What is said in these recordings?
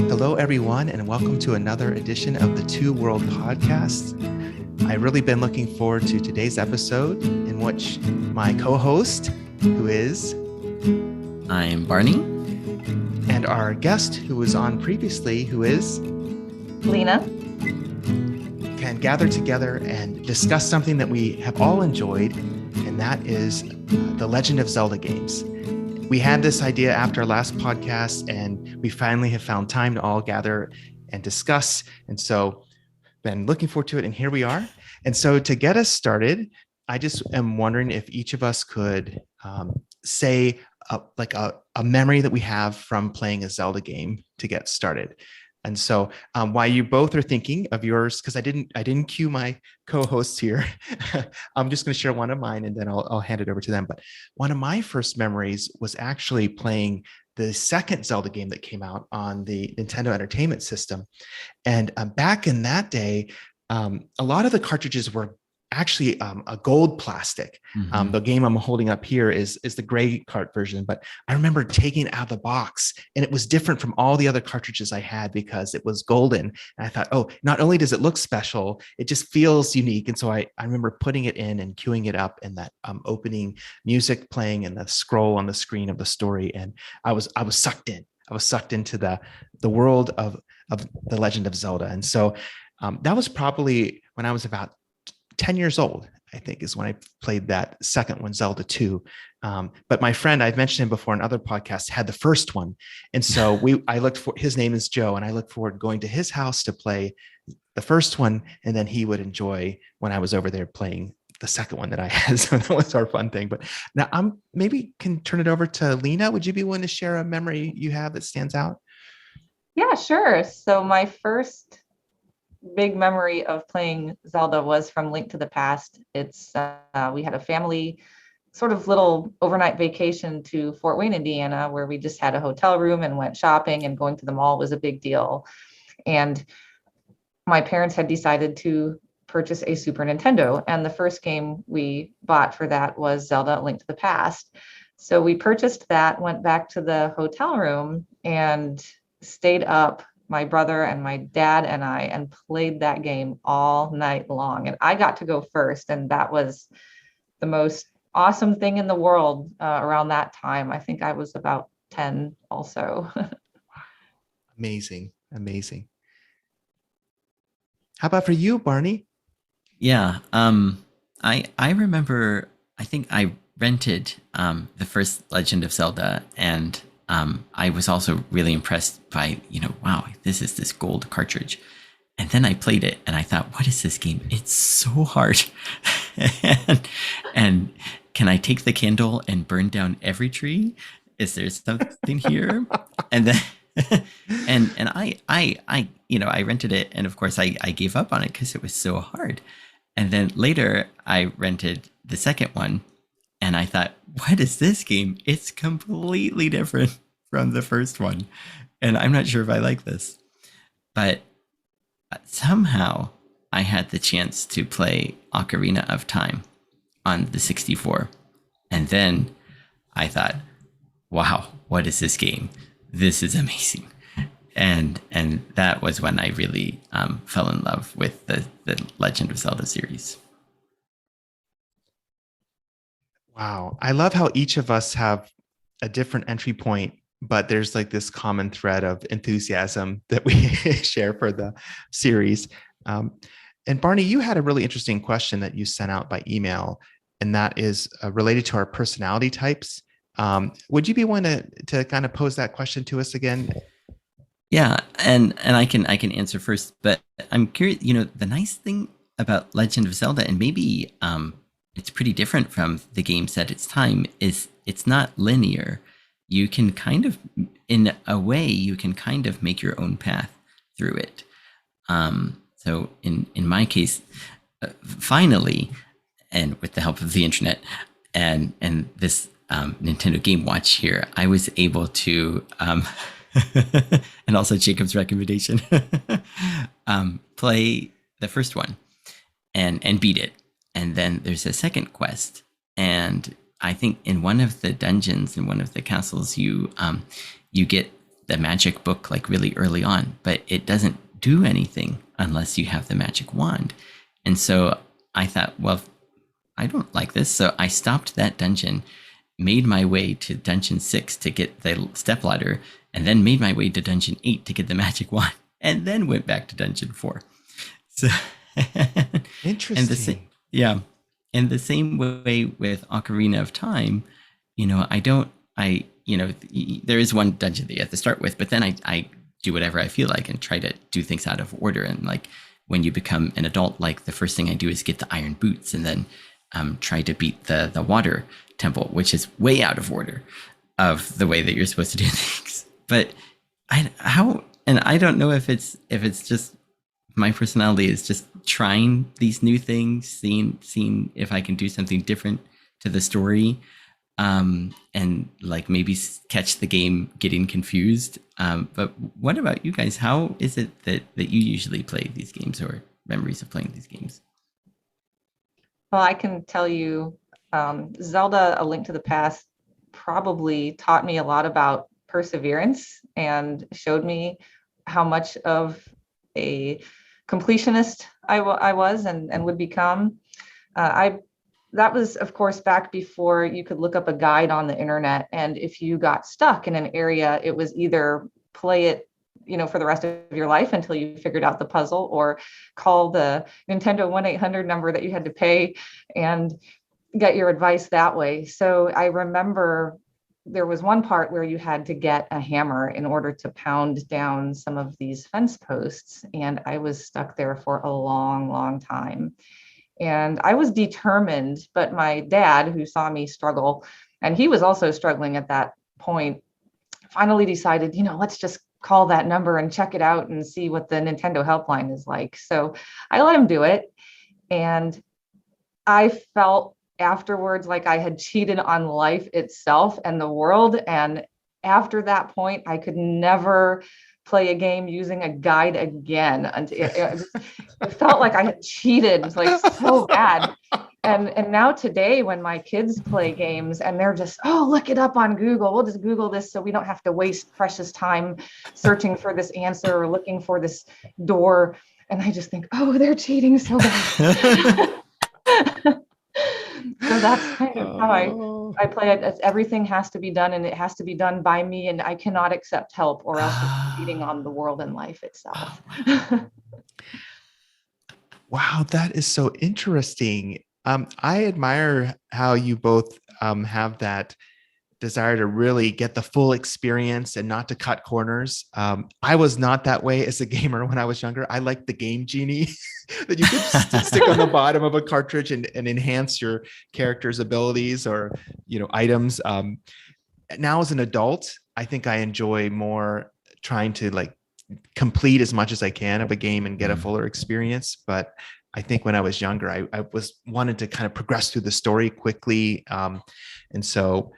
Hello, everyone, and welcome to another edition of the Two World Podcast. I've really been looking forward to today's episode, in which my co-host, who is I'm Barney. And our guest, who was on previously, who is Lena, can gather together and discuss something that we have all enjoyed, and that is the Legend of Zelda games. We had this idea after our last podcast, and we finally have found time to all gather and discuss. And so been looking forward to it, and here we are. And so to get us started, I just am wondering if each of us could say a memory that we have from playing a Zelda game to get started. And so while you both are thinking of yours, because I didn't cue my co-hosts here, I'm just going to share one of mine and then I'll hand it over to them. But one of my first memories was actually playing the second Zelda game that came out on the Nintendo Entertainment System. And back in that day, a lot of the cartridges were actually a gold plastic. The game I'm holding up here is the gray cart version, but I remember taking it out of the box, and it was different from all the other cartridges I had because it was golden. And I thought, oh, not only does it look special, it just feels unique. And so I remember putting it in and queuing it up, and that opening music playing and the scroll on the screen of the story. And I was sucked in. I was sucked into the world of the Legend of Zelda. And so that was probably when I was about 10 years old, I think, is when I played that second one, Zelda 2. But my friend, I've mentioned him before in other podcasts, had the first one. And so his name is Joe, and I looked forward to going to his house to play the first one. And then he would enjoy when I was over there playing the second one that I had. So that was our fun thing. But now maybe can turn it over to Lena. Would you be willing to share a memory you have that stands out? Yeah, sure. So my first big memory of playing Zelda was from Link to the Past. It's we had a family sort of little overnight vacation to Fort Wayne, Indiana, where we just had a hotel room and went shopping, and going to the mall was a big deal. And my parents had decided to purchase a Super Nintendo, and the first game we bought for that was Zelda Link to the Past. So we purchased that, went back to the hotel room and stayed up, my brother and my dad and I, and played that game all night long. And I got to go first. And that was the most awesome thing in the world around that time. I think I was about 10 also. Amazing. How about for you, Barney? Yeah. I remember, I think I rented the first Legend of Zelda, and I was also really impressed by, wow, this gold cartridge. And then I played it and I thought, what is this game? It's so hard. and can I take the candle and burn down every tree? Is there something here? And then, and I rented it. And of course I gave up on it because it was so hard. And then later I rented the second one, and I thought, what is this game? It's completely different from the first one, and I'm not sure if I like this. But somehow I had the chance to play Ocarina of Time on the 64. And then I thought, wow, what is this game? This is amazing. And that was when I really fell in love with the Legend of Zelda series. Wow. I love how each of us have a different entry point, but there's like this common thread of enthusiasm that we share for the series. And Barney, you had a really interesting question that you sent out by email, and that is related to our personality types. Would you be willing to kind of pose that question to us again? Yeah, and I can answer first, but I'm curious, the nice thing about Legend of Zelda, and maybe it's pretty different from the games at its time, is it's not linear. You can kind of, in a way, make your own path through it. So in my case, finally, and with the help of the internet and this Nintendo Game Watch here, I was able to, and also Jacob's recommendation, play the first one and beat it. And then there's a second quest, and I think in one of the dungeons, in one of the castles, you get the magic book like really early on, but it doesn't do anything unless you have the magic wand. And so I thought, well, I don't like this. So I stopped that dungeon, made my way to dungeon 6 to get the stepladder, and then made my way to dungeon 8 to get the magic wand, and then went back to dungeon 4. So Interesting. yeah. And the same way with Ocarina of Time, there is one dungeon that you have to start with, but then I do whatever I feel like and try to do things out of order. And like when you become an adult, like the first thing I do is get the iron boots and then try to beat the water temple, which is way out of order of the way that you're supposed to do things. But I don't know if it's just my personality is just trying these new things, seeing if I can do something different to the story, and like maybe catch the game getting confused. But what about you guys? How is it that you usually play these games, or memories of playing these games? Well, I can tell you, Zelda: A Link to the Past probably taught me a lot about perseverance and showed me how much of a completionist I was and would become. I That was, of course, back before you could look up a guide on the internet, and if you got stuck in an area, it was either play it, for the rest of your life until you figured out the puzzle, or call the Nintendo 1-800 number that you had to pay and get your advice that way. So I remember there was one part where you had to get a hammer in order to pound down some of these fence posts. And I was stuck there for a long, long time. And I was determined, but my dad, who saw me struggle, and he was also struggling at that point, finally decided, let's just call that number and check it out and see what the Nintendo helpline is like. So I let him do it. And I felt afterwards like I had cheated on life itself and the world. And after that point, I could never play a game using a guide again. And it felt like I had cheated, like so bad. And now today, when my kids play games and they're just, oh, look it up on Google, we'll just Google this so we don't have to waste precious time searching for this answer or looking for this door. And I just think, oh, they're cheating so bad. So that's kind of how I play it. Everything has to be done, and it has to be done by me, and I cannot accept help, or else it's cheating on the world and life itself. Wow, that is so interesting. I admire how you both have that desire to really get the full experience and not to cut corners. I was not that way as a gamer when I was younger. I liked the Game Genie that you could stick on the bottom of a cartridge and enhance your character's abilities or items. Now as an adult, I think I enjoy more trying to like complete as much as I can of a game and get a fuller experience. But I think when I was younger, I was wanted to kind of progress through the story quickly. And so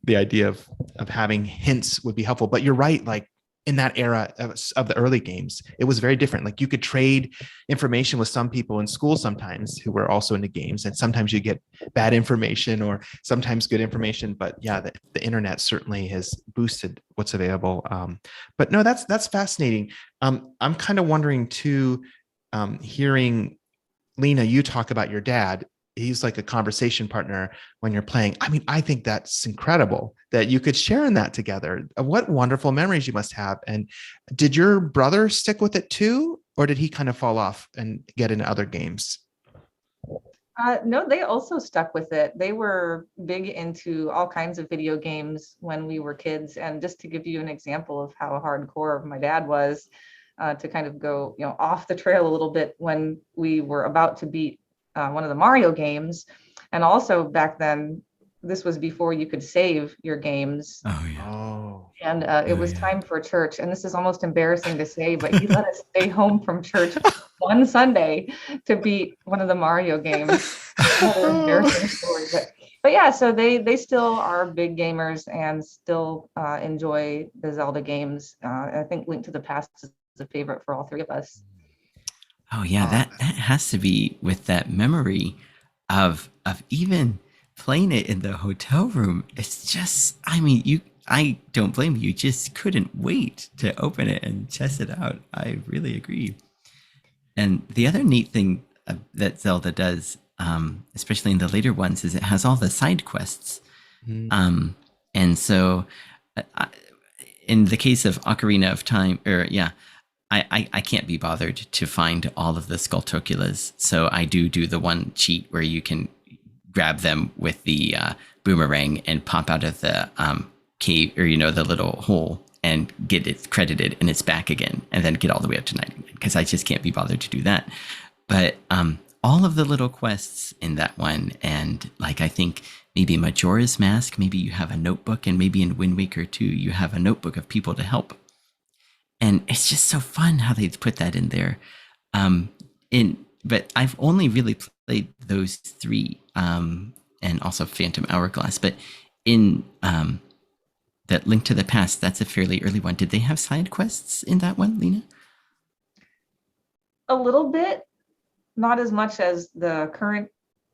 the idea of having hints would be helpful. But you're right, like in that era of the early games, it was very different. Like you could trade information with some people in school sometimes who were also into games, and sometimes you get bad information or sometimes good information. But yeah, the internet certainly has boosted what's available. But no, that's fascinating. I'm kind of wondering too, hearing Lena, you talk about your dad. He's like a conversation partner when you're playing. I mean, I think that's incredible that you could share in that together. What wonderful memories you must have. And did your brother stick with it too, or did he kind of fall off and get into other games? No, they also stuck with it. They were big into all kinds of video games when we were kids. And just to give you an example of how hardcore my dad was, to kind of go, off the trail a little bit, when we were about to beat one of the Mario games. And also back then, this was before you could save your games. Oh, yeah. Oh, And it was time for church. And this is almost embarrassing to say, but he let us stay home from church one Sunday to beat one of the Mario games. Another embarrassing story. But yeah, so they still are big gamers and still enjoy the Zelda games. I think Link to the Past is a favorite for all three of us. Oh yeah, that has to be with that memory of even playing it in the hotel room. It's just, I mean, I don't blame you. Just couldn't wait to open it and test it out. I really agree. And the other neat thing that Zelda does, especially in the later ones, is it has all the side quests. Mhm. And so, uh, in the case of Ocarina of Time, or yeah, I can't be bothered to find all of the Skulltulas. So I do the one cheat where you can grab them with the boomerang and pop out of the cave, or the little hole, and get it credited, and it's back again, and then get all the way up to 99, because I just can't be bothered to do that. But all of the little quests in that one, and like I think maybe Majora's Mask, maybe you have a notebook, and maybe in Wind Waker 2 you have a notebook of people to help. And it's just so fun how they put that in there. But I've only really played those three, and also Phantom Hourglass. But in that Link to the Past, that's a fairly early one. Did they have side quests in that one, Lena? A little bit, not as much as the current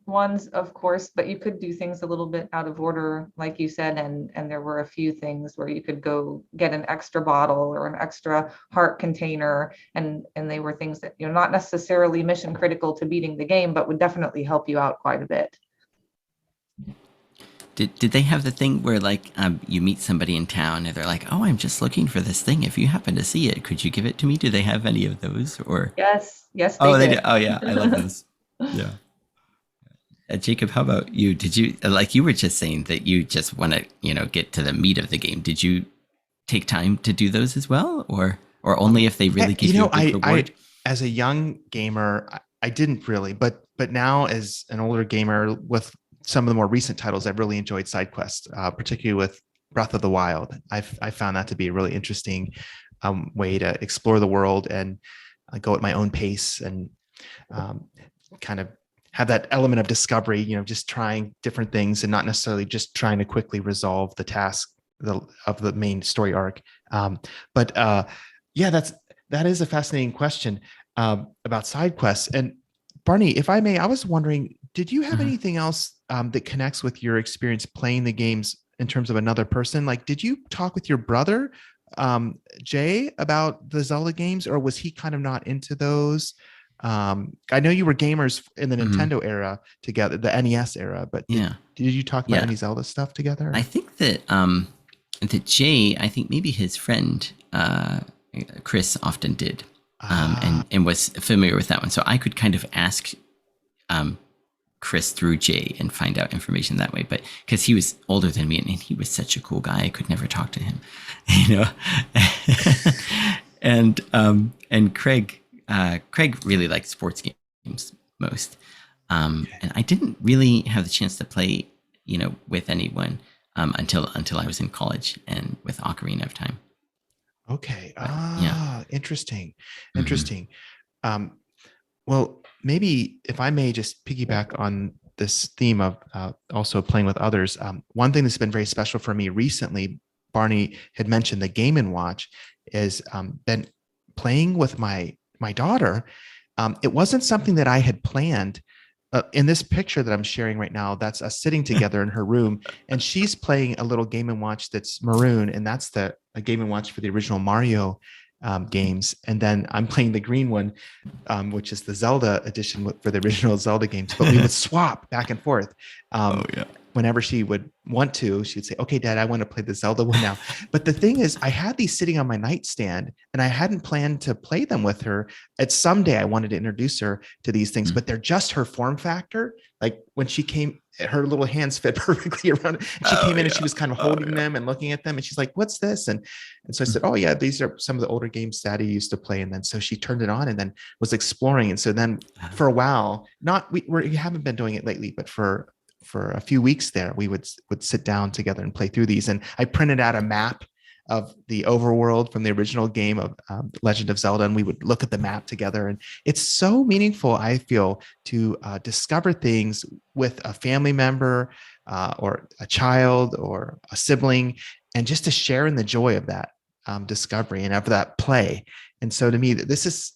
ones, of course, but you could do things a little bit out of order, like you said, and there were a few things where you could go get an extra bottle or an extra heart container, and they were things that, not necessarily mission critical to beating the game, but would definitely help you out quite a bit. Did they have the thing where like you meet somebody in town and they're like, "Oh, I'm just looking for this thing. If you happen to see it, could you give it to me?" Do they have any of those? Or Yes, oh, they did. do. Oh yeah, I love those. Yeah. Jacob, how about you? Did you, like you were just saying that you just want to get to the meat of the game? Did you take time to do those as well, or only if they really give you a big reward? As a young gamer, I didn't really, but now as an older gamer with some of the more recent titles, I've really enjoyed side quests, particularly with Breath of the Wild. I found that to be a really interesting way to explore the world and go at my own pace, and kind of have that element of discovery, just trying different things and not necessarily just trying to quickly resolve the task of the main story arc. But yeah, that is a fascinating question about side quests. And Barney, if I may, I was wondering, did you have anything else that connects with your experience playing the games in terms of another person? Like, did you talk with your brother, Jay, about the Zelda games, or was he kind of not into those? I know you were gamers in the Nintendo era together, the NES era, but did you talk about any Zelda stuff together? I think that Jay, I think maybe his friend Chris often did, and was familiar with that one. So I could kind of ask Chris through Jay and find out information that way. But because he was older than me, and he was such a cool guy, I could never talk to him, and Craig really liked sports games most. And I didn't really have the chance to play, with anyone until I was in college and with Ocarina of Time. Okay. But, Interesting. Interesting. Well, maybe if I may just piggyback on this theme of also playing with others. One thing that's been very special for me recently, Barney had mentioned the Game and Watch, is been playing with my daughter. It wasn't something that I had planned. In this picture that I'm sharing right now, that's us sitting together in her room, and she's playing a little Game and Watch that's maroon, and that's a Game and Watch for the original Mario games. And then I'm playing the green one, which is the Zelda edition for the original Zelda games. But we would swap back and forth. Whenever she would want to, she'd say, "Okay, Dad, I want to play the Zelda one now." But the thing is, I had these sitting on my nightstand, and I hadn't planned to play them with her. At someday, I wanted to introduce her to these things, but they're just her form factor. Like when she came, her little hands fit perfectly around. And she came in and she was kind of holding them and looking at them, and she's like, "What's this?" And so I said, "Oh yeah, these are some of the older games Daddy used to play." And then so she turned it on and then was exploring. And so then for a while, we haven't been doing it lately, but for a few weeks there, we would sit down together and play through these. And I printed out a map of the overworld from the original game of Legend of Zelda, and we would look at the map together. And it's so meaningful, I feel, to discover things with a family member or a child or a sibling, and just to share in the joy of that discovery and of that play. And so to me, this is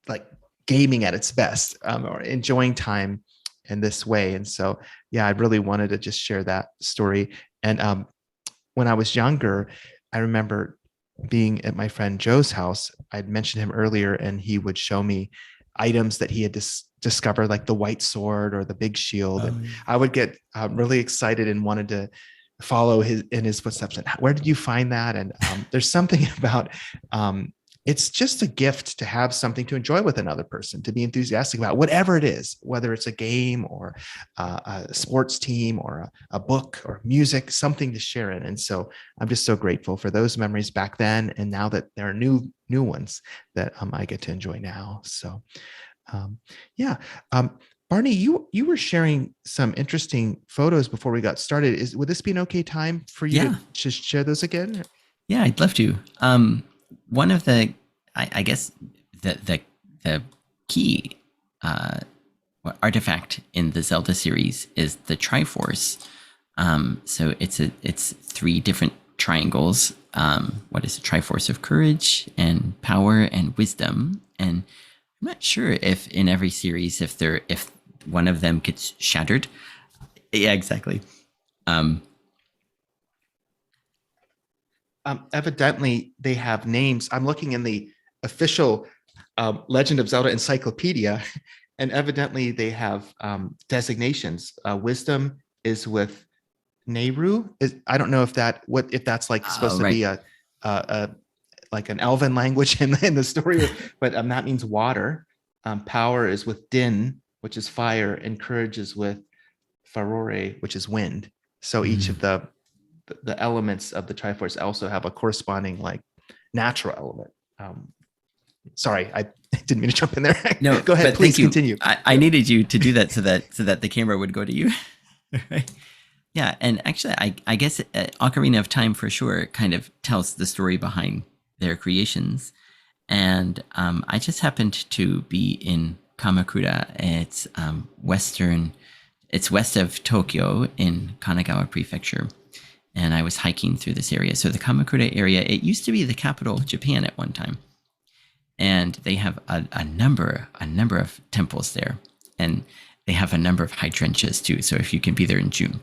like gaming at its best, or enjoying time in this way. And so, yeah, I really wanted to just share that story. And when I was younger, I remember being at my friend Joe's house. I'd mentioned him earlier, and he would show me items that he had discovered, like the white sword or the big shield. Oh, And yeah. I would get really excited and wanted to follow his footsteps. And where did you find that? And there's something about it's just a gift to have something to enjoy with another person, to be enthusiastic about whatever it is, whether it's a game or a sports team or a book or music, something to share in. And so I'm just so grateful for those memories back then. And now that there are new ones that I get to enjoy now. So um, yeah. Barney, you were sharing some interesting photos before we got started. Would this be an okay time for you to Yeah. just share those again? Yeah, I'd love to. One of the, I guess, the key uh, artifact in the Zelda series is the Triforce. So it's three different triangles. What is it? Triforce of courage and power and wisdom. And I'm not sure if in every series if one of them gets shattered. Yeah, exactly. Um, Evidently, they have names. I'm looking in the official Legend of Zelda encyclopedia, and evidently they have designations. Wisdom is with Nehru. I don't know if that's like supposed to right. be a like an elven language in the story, but that means water. Power is with Din, which is fire, and courage is with Farore, which is wind. So each of the elements of the Triforce also have a corresponding like natural element. Sorry, I didn't mean to jump in there. No, Go ahead, but please thank you. continue. I needed you to do that so that the camera would go to you. Right. Yeah, and actually, I guess Ocarina of Time for sure kind of tells the story behind their creations. And I just happened to be in Kamakura. It's it's west of Tokyo in Kanagawa Prefecture. And I was hiking through this area. So the Kamakura area, it used to be the capital of Japan at one time. And they have a number of temples there. And they have a number of hydrangeas too. So if you can be there in June,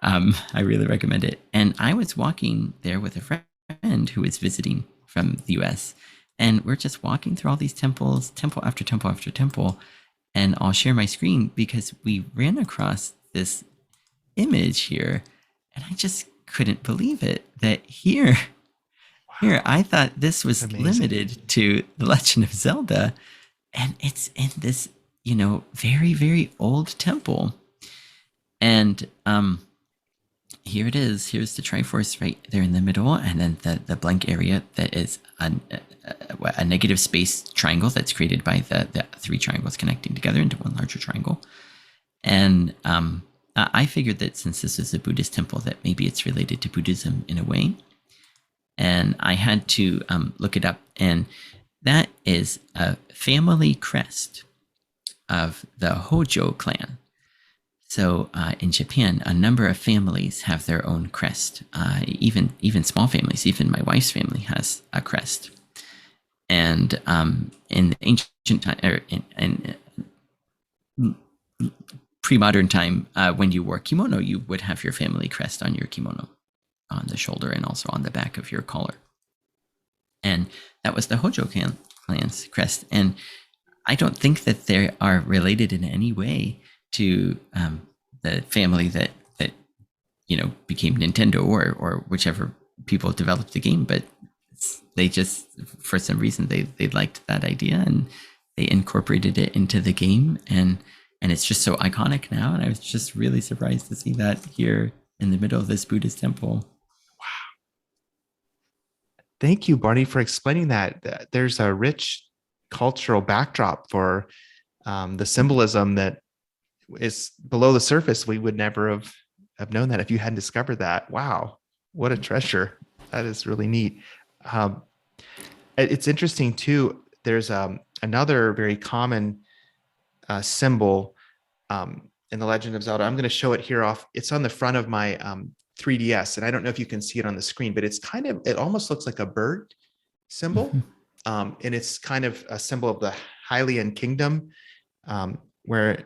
I really recommend it. And I was walking there with a friend who was visiting from the US. And we're just walking through all these temples, temple after temple after temple. And I'll share my screen because we ran across this image here. And I just couldn't believe it that here I thought this was Amazing. limited to The Legend of Zelda. And it's in this, very, very old temple. And here it is. Here's the Triforce right there in the middle. And then the blank area that is a negative space triangle that's created by the three triangles connecting together into one larger triangle. And I figured that since this is a Buddhist temple, that maybe it's related to Buddhism in a way. And I had to look it up. And that is a family crest of the Hojo clan. So in Japan, a number of families have their own crest. Even small families, even my wife's family has a crest. And in the ancient time, or in pre-modern time, when you wore kimono, you would have your family crest on your kimono, on the shoulder and also on the back of your collar. And that was the Hojo clan's crest. And I don't think that they are related in any way to the family that became Nintendo or whichever people developed the game, but they just, for some reason, they liked that idea and they incorporated it into the game, and it's just so iconic now. And I was just really surprised to see that here in the middle of this Buddhist temple. Thank you, Barney, for explaining that. There's a rich cultural backdrop for the symbolism that is below the surface. We would never have known that if you hadn't discovered that. Wow, what a treasure. That is really neat. It's interesting too. There's another very common symbol in the Legend of Zelda. I'm going to show it here off. It's on the front of my 3DS, and I don't know if you can see it on the screen, but it almost looks like a bird symbol. And it's kind of a symbol of the Hylian kingdom, where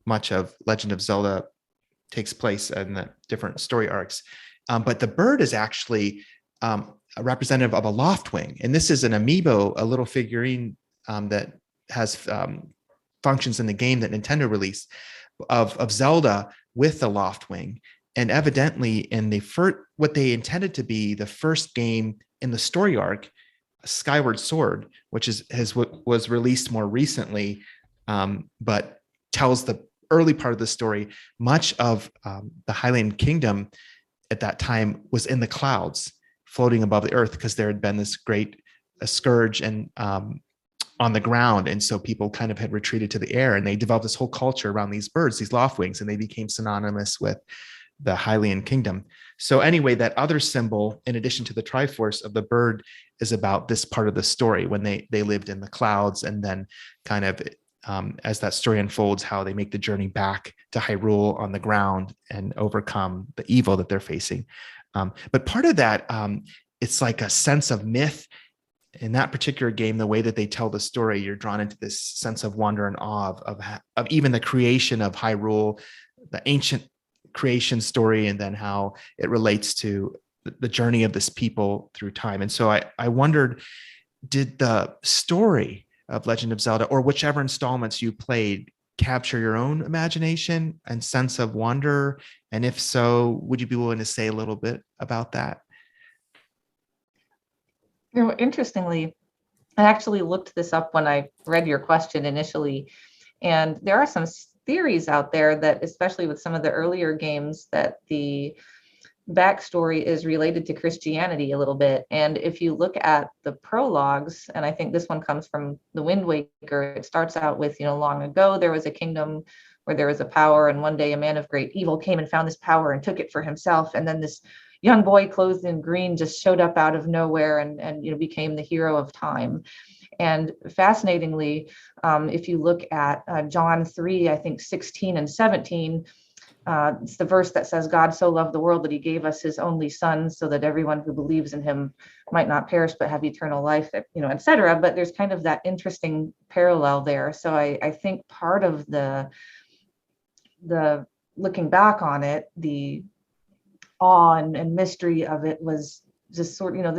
much of Legend of Zelda takes place in the different story arcs. but the bird is actually a representative of a loftwing. And this is an amiibo, a little figurine that has functions in the game that Nintendo released of Zelda with the loftwing. And evidently in the first, what they intended to be the first game in the story arc, Skyward Sword, which was released more recently, but tells the early part of the story. Much of the Highland Kingdom at that time was in the clouds, floating above the earth, because there had been this great scourge and on the ground, and so people kind of had retreated to the air, and they developed this whole culture around these birds, these loftwings, and they became synonymous with the Hylian kingdom. So anyway, that other symbol, in addition to the Triforce of the bird, is about this part of the story when they lived in the clouds, and then kind of as that story unfolds, how they make the journey back to Hyrule on the ground and overcome the evil that they're facing. But part of that, it's like a sense of myth. In that particular game, the way that they tell the story, you're drawn into this sense of wonder and awe of even the creation of Hyrule, the ancient creation story, and then how it relates to the journey of this people through time. And so I wondered, did the story of Legend of Zelda, or whichever installments you played, capture your own imagination and sense of wonder? And if so, would you be willing to say a little bit about that? Interestingly, I actually looked this up when I read your question initially, and there are some theories out there that, especially with some of the earlier games, that the backstory is related to Christianity a little bit. And if you look at the prologues, and I think this one comes from the Wind Waker, it starts out with, long ago there was a kingdom where there was a power, and one day a man of great evil came and found this power and took it for himself. And then this young boy clothed in green just showed up out of nowhere and became the hero of time. And fascinatingly, if you look at John 3, I think 16 and 17, it's the verse that says, God so loved the world that he gave us his only son, so that everyone who believes in him might not perish but have eternal life, et cetera. But there's kind of that interesting parallel there. So I think part of the looking back on it, the awe and mystery of it was just sort of,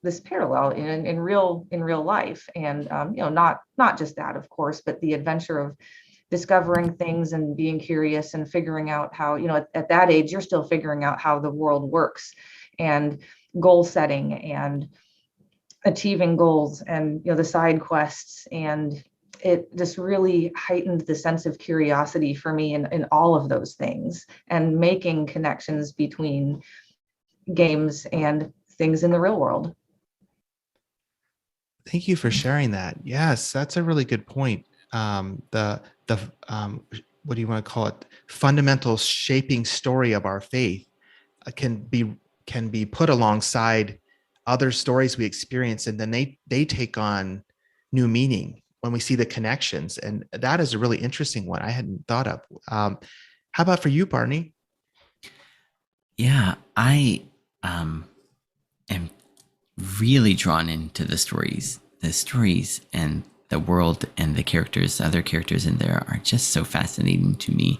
this parallel in real life. And not just that, of course, but the adventure of discovering things and being curious and figuring out how, at that age, you're still figuring out how the world works, and goal setting and achieving goals, and the side quests. And it just really heightened the sense of curiosity for me in all of those things, and making connections between games and things in the real world. Thank you for sharing that. Yes, that's a really good point. The what do you want to call it? Fundamental shaping story of our faith can be put alongside other stories we experience, and then they take on new meaning when we see the connections. And that is a really interesting one I hadn't thought of. How about for you, Barney? Yeah, I am really drawn into the stories and the world, and the other characters in there are just so fascinating to me.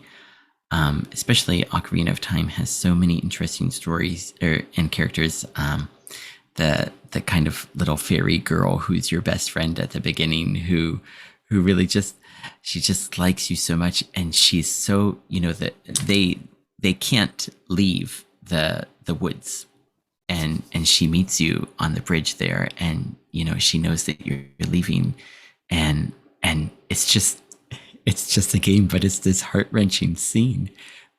Especially Ocarina of Time has so many interesting stories and characters. The kind of little fairy girl who's your best friend at the beginning, who really she just likes you so much, and she's so, that they can't leave the woods, and she meets you on the bridge there, and she knows that you're leaving, and it's just a game, but it's this heart-wrenching scene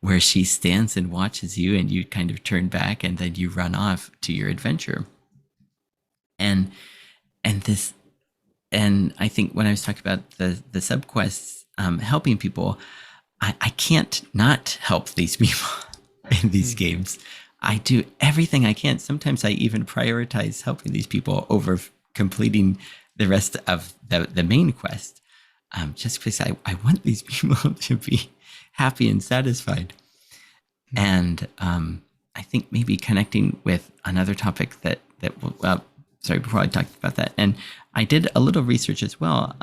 where she stands and watches you, and you kind of turn back, and then you run off to your adventure. And I think when I was talking about the subquests, helping people, I can't not help these people in these games. I do everything I can. Sometimes I even prioritize helping these people over completing the rest of the main quest, just because I want these people to be happy and satisfied. And I think maybe connecting with another topic sorry, before I talked about that, and I did a little research as well,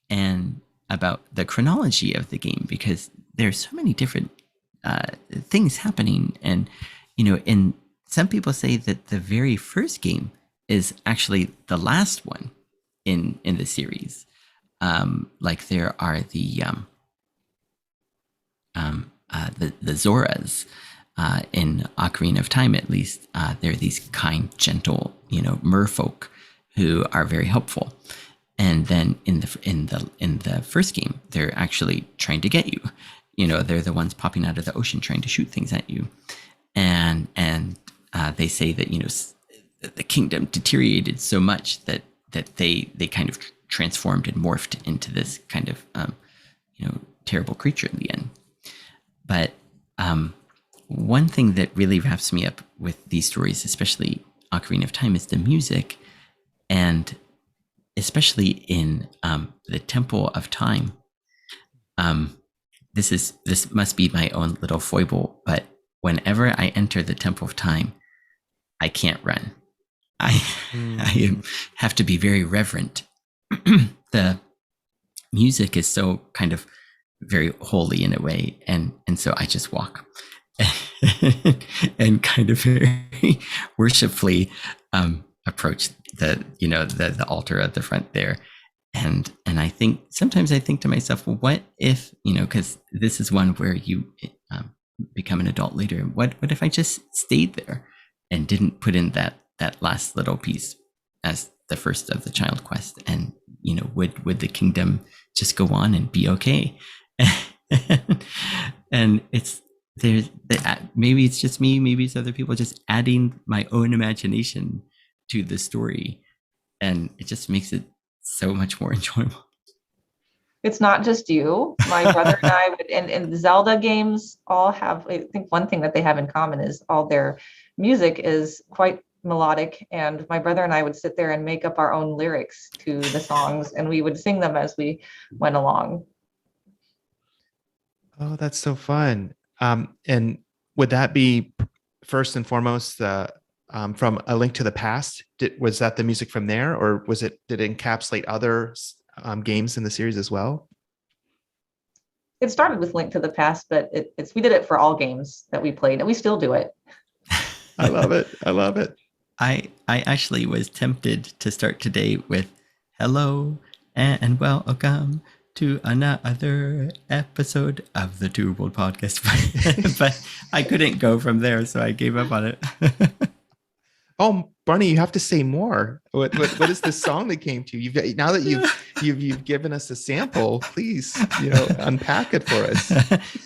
and about the chronology of the game, because there's so many different things happening, and and some people say that the very first game is actually the last one in the series. Like there are the Zoras in Ocarina of Time, at least. They're these kind, gentle, merfolk who are very helpful. And then in the first game, they're actually trying to get you. They're the ones popping out of the ocean trying to shoot things at you. And they say that the kingdom deteriorated so much that they kind of transformed and morphed into this kind of terrible creature in the end. But one thing that really wraps me up with these stories, especially Ocarina of Time, is the music, and especially in the Temple of Time. This must be my own little foible, but whenever I enter the Temple of Time, I can't run. I have to be very reverent. The music is so kind of very holy in a way, and so I just walk and kind of very worshipfully approach the altar at the front there. And sometimes I think to myself, well, what if, because this is one where you become an adult later. What if I just stayed there and didn't put in that last little piece as the first of the child quest? And would the kingdom just go on and be okay? And maybe it's just me, maybe it's other people, just adding my own imagination to the story, and it just makes it so much more enjoyable. It's not just you. My brother and I and the Zelda games all have, I think one thing that they have in common is all their music is quite melodic, and my brother and I would sit there and make up our own lyrics to the songs, and we would sing them as we went along. Oh, that's so fun. And would that be first and foremost from A Link to the Past? Was that the music from there, or did it encapsulate other games in the series as well? It started with Link to the Past, but we did it for all games that we played, and we still do it. I love it. I love it. I actually was tempted to start today with "Hello and welcome to another episode of the Two World Podcast," but I couldn't go from there, so I gave up on it. Oh, Barney, you have to say more. What is the song that came to you? Now that you've given us a sample, please, unpack it for us.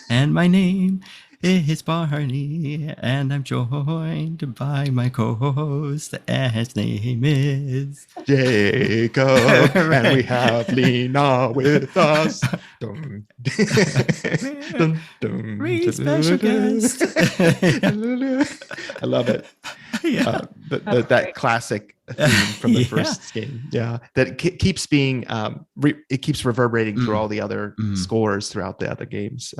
And my name is Barney, and I'm joined by my co-host, and his name is Jacob, right. And we have Lena with us. Dum, dum, dum, Really special guest. I love it. Yeah. That classic theme from the first game. Yeah, that keeps being it keeps reverberating through all the other scores throughout the other games.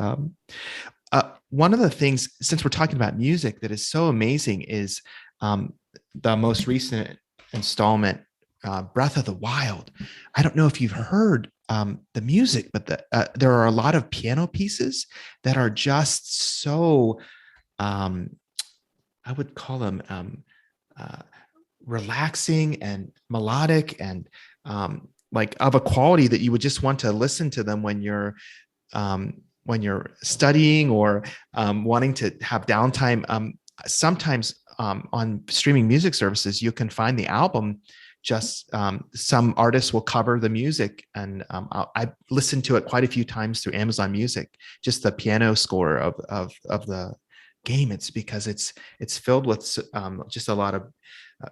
One of the things, since we're talking about music, that is so amazing is the most recent installment, Breath of the Wild. I don't know if you've heard the music, but there are a lot of piano pieces that are just so, I would call them relaxing and melodic, and like of a quality that you would just want to listen to them when you're studying or wanting to have downtime. Sometimes on streaming music services, you can find the album. Just some artists will cover the music, and I listened to it quite a few times through Amazon Music. Just the piano score of the game. It's because it's filled with just a lot of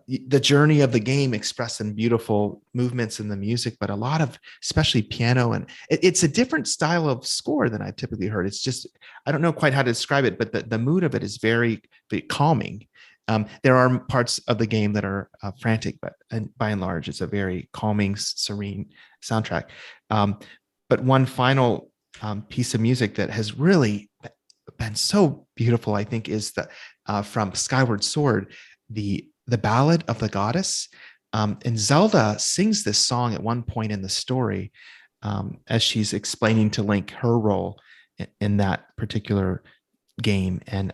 the journey of the game expressed in beautiful movements in the music, but a lot of especially piano, and it's a different style of score than I typically heard. It's just, I don't know quite how to describe it, but the mood of it is very, very calming. There are parts of the game that are frantic, but by and large, it's a very calming, serene soundtrack. But one final piece of music that has really been so beautiful, I think, is from Skyward Sword, the Ballad of the Goddess. And Zelda sings this song at one point in the story as she's explaining to Link her role in that particular game, and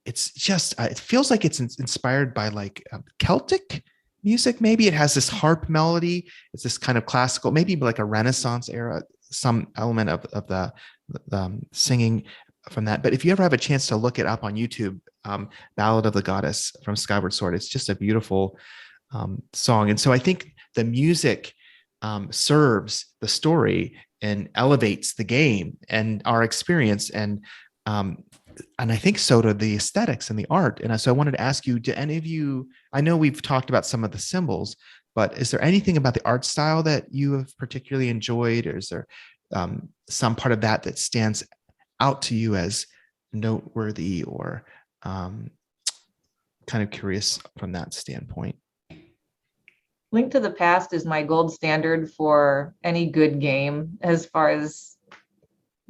it's just it feels like it's inspired by like Celtic music. Maybe it has this harp melody. It's this kind of classical, maybe like a Renaissance era, some element of the singing from that. But if you ever have a chance to look it up on YouTube, Ballad of the Goddess from Skyward Sword, it's just a beautiful song. And so I think the music serves the story and elevates the game and our experience. And I think so do the aesthetics and the art. And so I wanted to ask you, do any of you, I know we've talked about some of the symbols, but is there anything about the art style that you have particularly enjoyed? Or is there some part of that that stands out to you as noteworthy, or kind of curious from that standpoint? Link to the Past is my gold standard for any good game as far as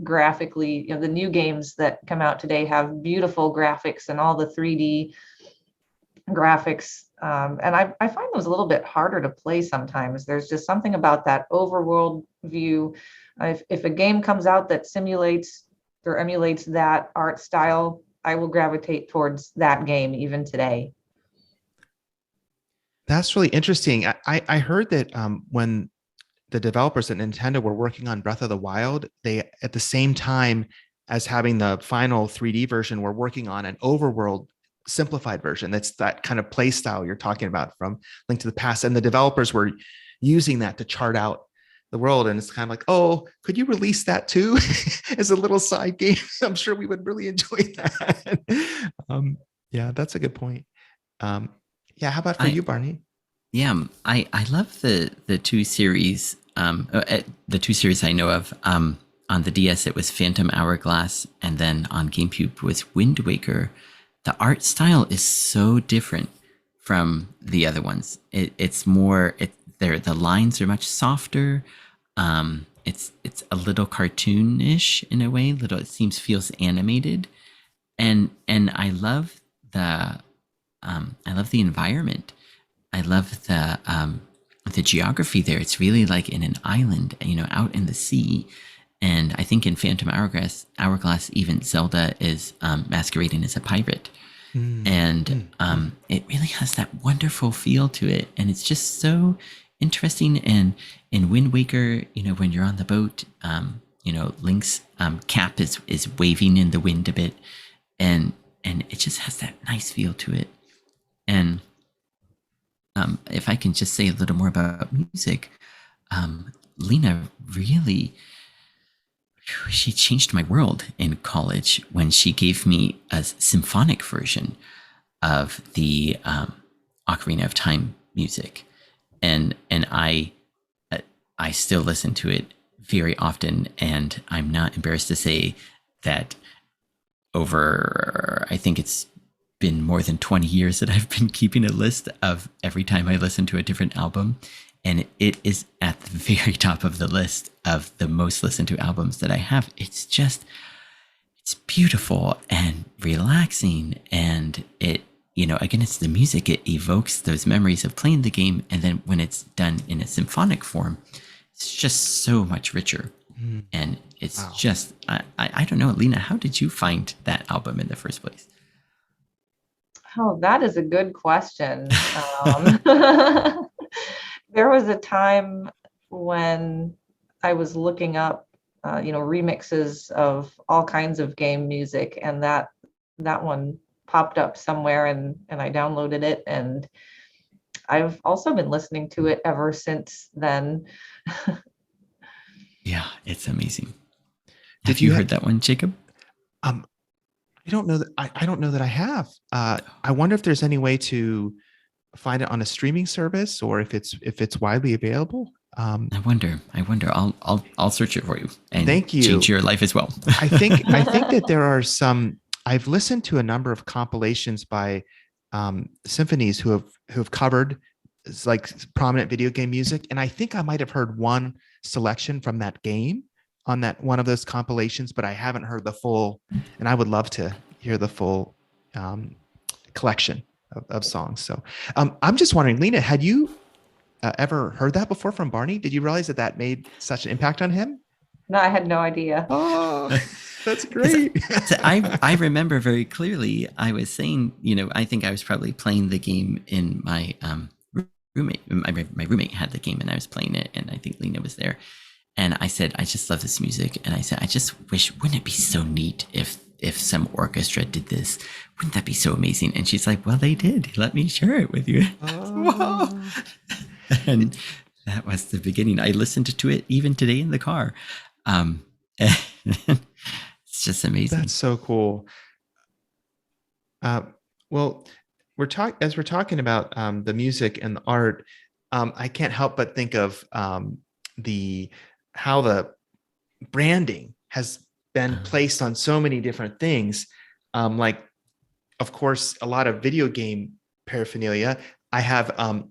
graphically. The new games that come out today have beautiful graphics and all the 3D graphics. And I find those a little bit harder to play sometimes. There's just something about that overworld view. If a game comes out that simulates or emulates that art style, I will gravitate towards that game even today. That's really interesting. I heard that when the developers at Nintendo were working on Breath of the Wild, they, at the same time as having the final 3D version, were working on an overworld simplified version. That's that kind of play style you're talking about from Link to the Past. And the developers were using that to chart out the world. And it's kind of like, oh, could you release that too as a little side game? I'm sure we would really enjoy that. Yeah, that's a good point. Yeah, how about for you, Barney? Yeah, I love the two series. The two series I know of. On the DS, it was Phantom Hourglass, and then on GameCube was Wind Waker. The art style is so different from the other ones. It's more. The lines are much softer. It's a little cartoonish in a way. Feels animated, and I love the environment. I love the geography there. It's really like in an island, out in the sea. And I think in Phantom Hourglass, even Zelda is masquerading as a pirate. And it really has that wonderful feel to it. And it's just so interesting. And in Wind Waker, when you're on the boat, Link's cap is waving in the wind a bit. And it just has that nice feel to it. And if I can just say a little more about music, Lena really, she changed my world in college when she gave me a symphonic version of the Ocarina of Time music, and I still listen to it very often, and I'm not embarrassed to say that I think it's been more than 20 years that I've been keeping a list of every time I listen to a different album. And it is at the very top of the list of the most listened to albums that I have. It's beautiful and relaxing. And again, it's the music. It evokes those memories of playing the game. And then when it's done in a symphonic form, it's just so much richer. And it's just, I don't know, Lena, how did you find that album in the first place? Oh, that is a good question. There was a time when I was looking up, remixes of all kinds of game music, and that one popped up somewhere, and I downloaded it, and I've also been listening to it ever since then. Yeah, it's amazing. Have you heard that one, Jacob? I don't know that I don't know that I have. I wonder if there's any way to find it on a streaming service, or if it's widely available. I wonder. I'll search it for you. And thank you. Change your life as well. I think that there are some. I've listened to a number of compilations by symphonies who have covered like prominent video game music, and I think I might have heard one selection from that game on that one of those compilations, but I haven't heard the full, and I would love to hear the full collection of songs. So I'm just wondering, Lena, had you ever heard that before from Barney? Did you realize that made such an impact on him? No, I had no idea. Oh, That's great. So I remember very clearly. I was saying, I think I was probably playing the game in my roommate. My roommate had the game, and I was playing it, and I think Lena was there. And I said, I just love this music, and I said, I just wish, wouldn't it be so neat if some orchestra did this? Wouldn't that be so amazing? And she's like, well, they did. Let me share it with you. Whoa. And that was the beginning. I listened to it even today in the car. It's just amazing. That's so cool. Well, we're talking about the music and the art. I can't help but think of how the branding has been placed on so many different things. Like, of course, a lot of video game paraphernalia. I have a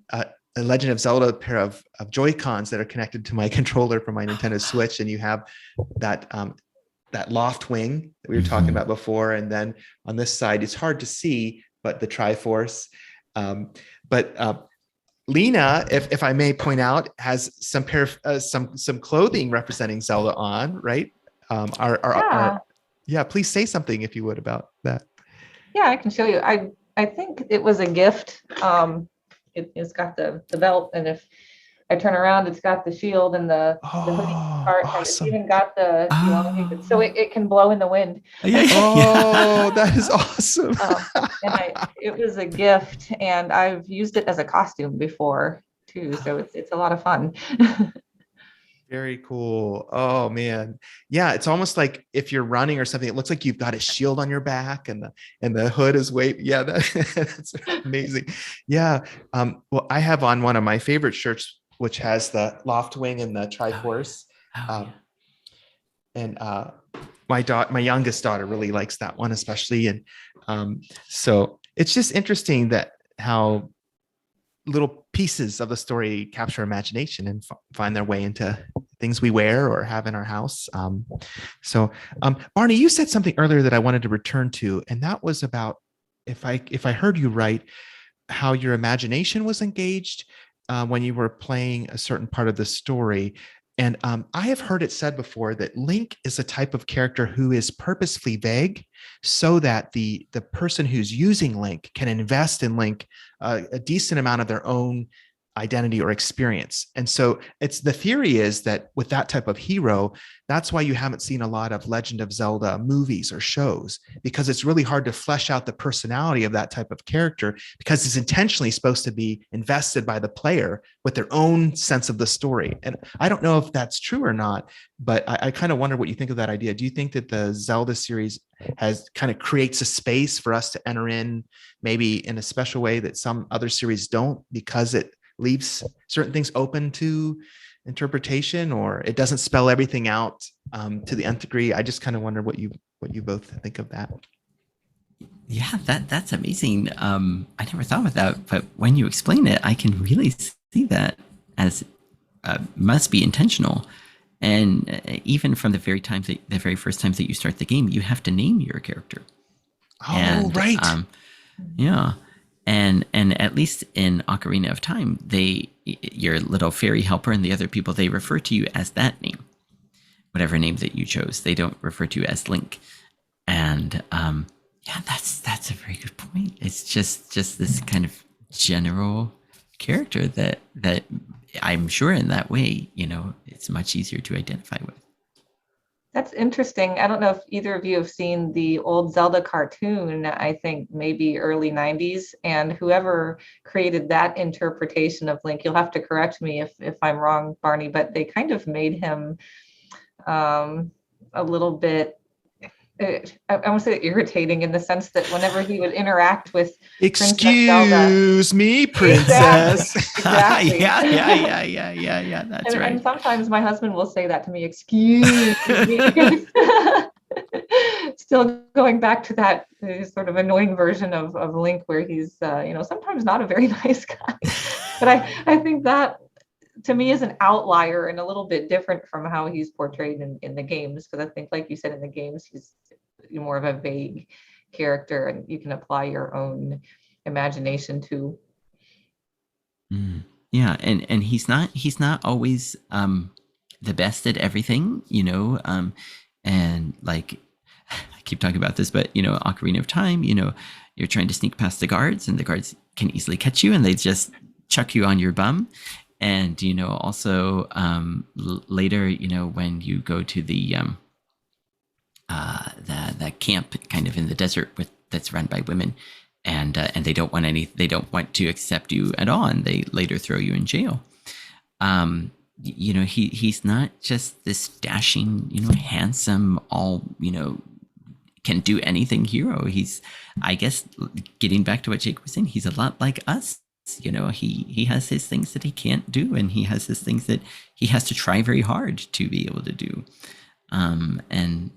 Legend of Zelda pair of Joy-Cons that are connected to my controller from my Nintendo Switch, and you have that loft wing that we were talking about before, and then on this side, it's hard to see, but the Triforce. But Lena, if I may point out, has some clothing representing Zelda on, right? Please say something if you would about that. Yeah, I can show you. I think it was a gift. It's got the belt, and if I turn around, it's got the shield and the hoodie part. Awesome. And it's even got the elongated, so it can blow in the wind. Oh, that is awesome. It was a gift, and I've used it as a costume before too, so it's a lot of fun. Very cool. Oh man. Yeah. It's almost like if you're running or something, it looks like you've got a shield on your back and the hood is yeah, that's amazing. Yeah. Well, I have on one of my favorite shirts, which has the loft wing and the Triforce. And my youngest daughter really likes that one, especially. And so it's just interesting that how little pieces of the story capture imagination and find their way into things we wear or have in our house. Barney, you said something earlier that I wanted to return to, and that was about, if I heard you right, how your imagination was engaged when you were playing a certain part of the story. And I have heard it said before that Link is a type of character who is purposefully vague so that the person who's using Link can invest in Link a decent amount of their own identity or experience. And so the theory is that with that type of hero, that's why you haven't seen a lot of Legend of Zelda movies or shows, because it's really hard to flesh out the personality of that type of character, because it's intentionally supposed to be invested by the player with their own sense of the story. And I don't know if that's true or not, but I kind of wonder what you think of that idea. Do you think that the Zelda series creates a space for us to enter in, maybe in a special way that some other series don't, because it leaves certain things open to interpretation, or it doesn't spell everything out to the nth degree? I just kind of wonder what you both think of that. Yeah, that's amazing. I never thought of that, but when you explain it, I can really see that as must be intentional. And even from the very first times that you start the game, you have to name your character. Right. Yeah. And at least in Ocarina of Time, your little fairy helper and the other people, they refer to you as that name, whatever name that you chose. They don't refer to you as Link. And that's a very good point. It's just this kind of general character that I'm sure in that way, it's much easier to identify with. That's interesting. I don't know if either of you have seen the old Zelda cartoon, I think maybe early 90s, and whoever created that interpretation of Link, you'll have to correct me if I'm wrong, Barney, but they kind of made him a little bit, I want to say irritating, in the sense that whenever he would interact with Excuse me, princess. Exactly. Yeah. That's right. And sometimes my husband will say that to me, excuse me. Still going back to that sort of annoying version of Link, where he's, sometimes not a very nice guy. But I think that, to me, is an outlier and a little bit different from how he's portrayed in the games. Because I think, like you said, in the games, he's more of a vague character, and you can apply your own imagination to. Yeah, and he's not always the best at everything, and like keep talking about this, but Ocarina of Time, you're trying to sneak past the guards, and the guards can easily catch you, and they just chuck you on your bum. And also later, when you go to the camp kind of in the desert that's run by women, and they don't want to accept you at all, and they later throw you in jail. He's not just this dashing, handsome, all can do anything hero. He's, I guess, getting back to what Jake was saying, he's a lot like us. He has his things that he can't do, and he has his things that he has to try very hard to be able to do. And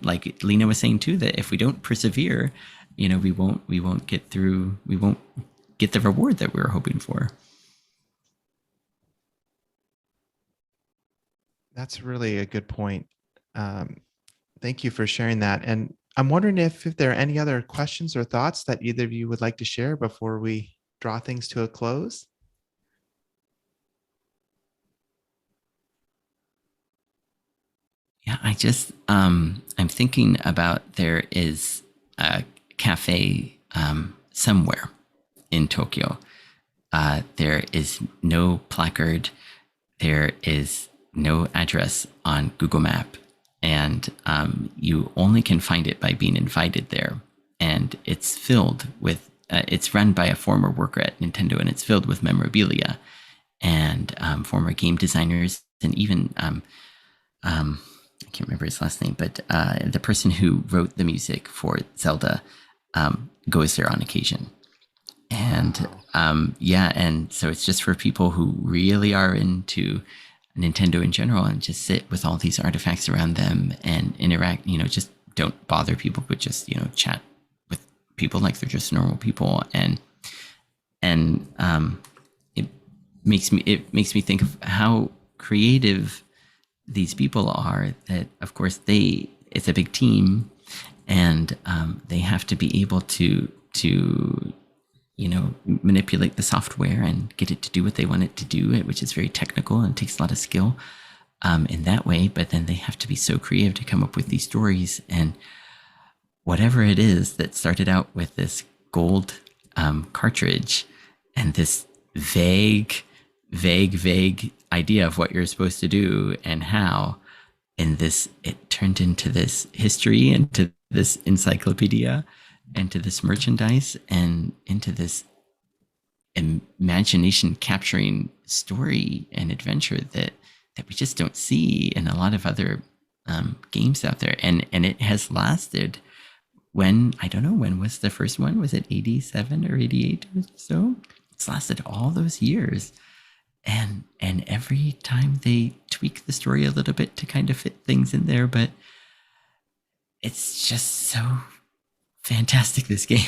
like Lena was saying too, that if we don't persevere, we won't get through. We won't get the reward that we were hoping for. That's really a good point. Thank you for sharing that. And I'm wondering if there are any other questions or thoughts that either of you would like to share before we draw things to a close. Yeah, I'm thinking about, there is a cafe somewhere in Tokyo. There is no placard. There is no address on Google Map. And you only can find it by being invited there. And it's filled with, it's run by a former worker at Nintendo, and it's filled with memorabilia and former game designers, and even, I can't remember his last name, but the person who wrote the music for Zelda goes there on occasion. And and so it's just for people who really are into Nintendo in general, and just sit with all these artifacts around them and interact, just don't bother people, but just, chat with people like they're just normal people. And it makes me think of how creative these people are, that of course it's a big team, and they have to be able to manipulate the software and get it to do what they want it to do, which is very technical and takes a lot of skill in that way. But then they have to be so creative to come up with these stories, and whatever it is that started out with this gold cartridge and this vague idea of what you're supposed to do and how, it turned into this history, into this encyclopedia, into this merchandise, and into this imagination capturing story and adventure that we just don't see in a lot of other games out there. And it has lasted. I don't know, when was the first one? Was it 87 or 88 or so? It's lasted all those years. And every time they tweak the story a little bit to kind of fit things in there, but it's just so fantastic, this game.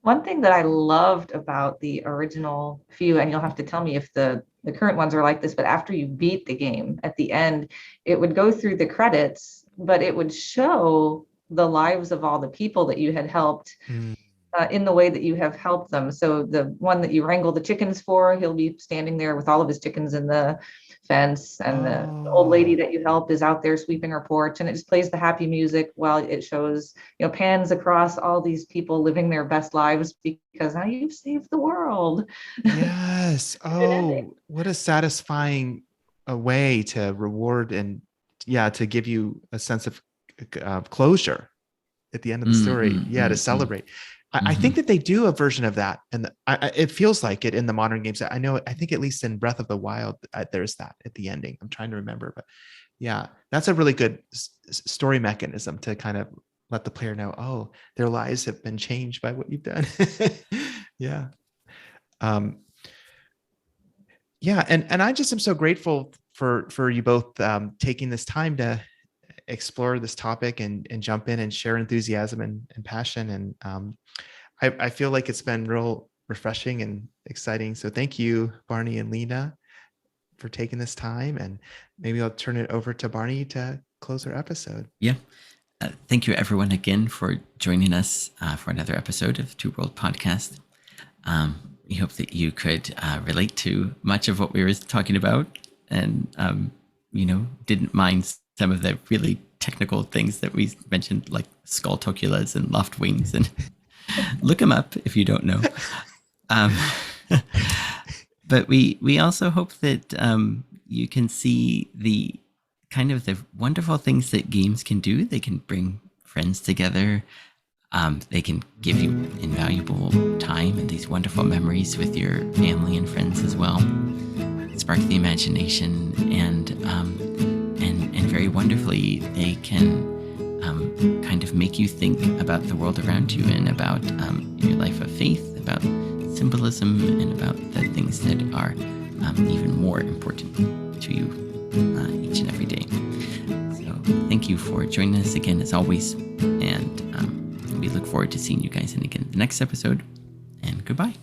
One thing that I loved about the original few, and you'll have to tell me if the current ones are like this, but after you beat the game, at the end, it would go through the credits, but it would show the lives of all the people that you had helped in the way that you have helped them. So the one that you wrangle the chickens for, he'll be standing there with all of his chickens in the fence, and the old lady that you helped is out there sweeping her porch, and it just plays the happy music while it shows, pans across all these people living their best lives because now you've saved the world. Yes. Oh, what a satisfying way to reward and to give you a sense of closure at the end of the story. To celebrate. I think that they do a version of that, and it feels like it in the modern games. I think at least in Breath of the Wild, there's that at the ending. I'm trying to remember, but yeah, that's a really good story mechanism to kind of let the player know, oh, their lives have been changed by what you've done. Yeah. And I just am so grateful for you both taking this time to explore this topic and jump in and share enthusiasm and passion. And I feel like it's been real refreshing and exciting. So thank you, Barney and Lena, for taking this time. And maybe I'll turn it over to Barney to close our episode. Yeah. Thank you, everyone, again for joining us for another episode of Two World Podcast. We hope that you could relate to much of what we were talking about, and didn't mind some of the really technical things that we mentioned, like Skulltoculas and Loft Wings, and look them up if you don't know. But we also hope that you can see the kind of the wonderful things that games can do. They can bring friends together. They can give you invaluable time and these wonderful memories with your family and friends as well. Spark the imagination, and very wonderfully, they can kind of make you think about the world around you and about your life of faith, about symbolism, and about the things that are even more important to you each and every day. So thank you for joining us again, as always, and we look forward to seeing you guys in again the next episode, and goodbye.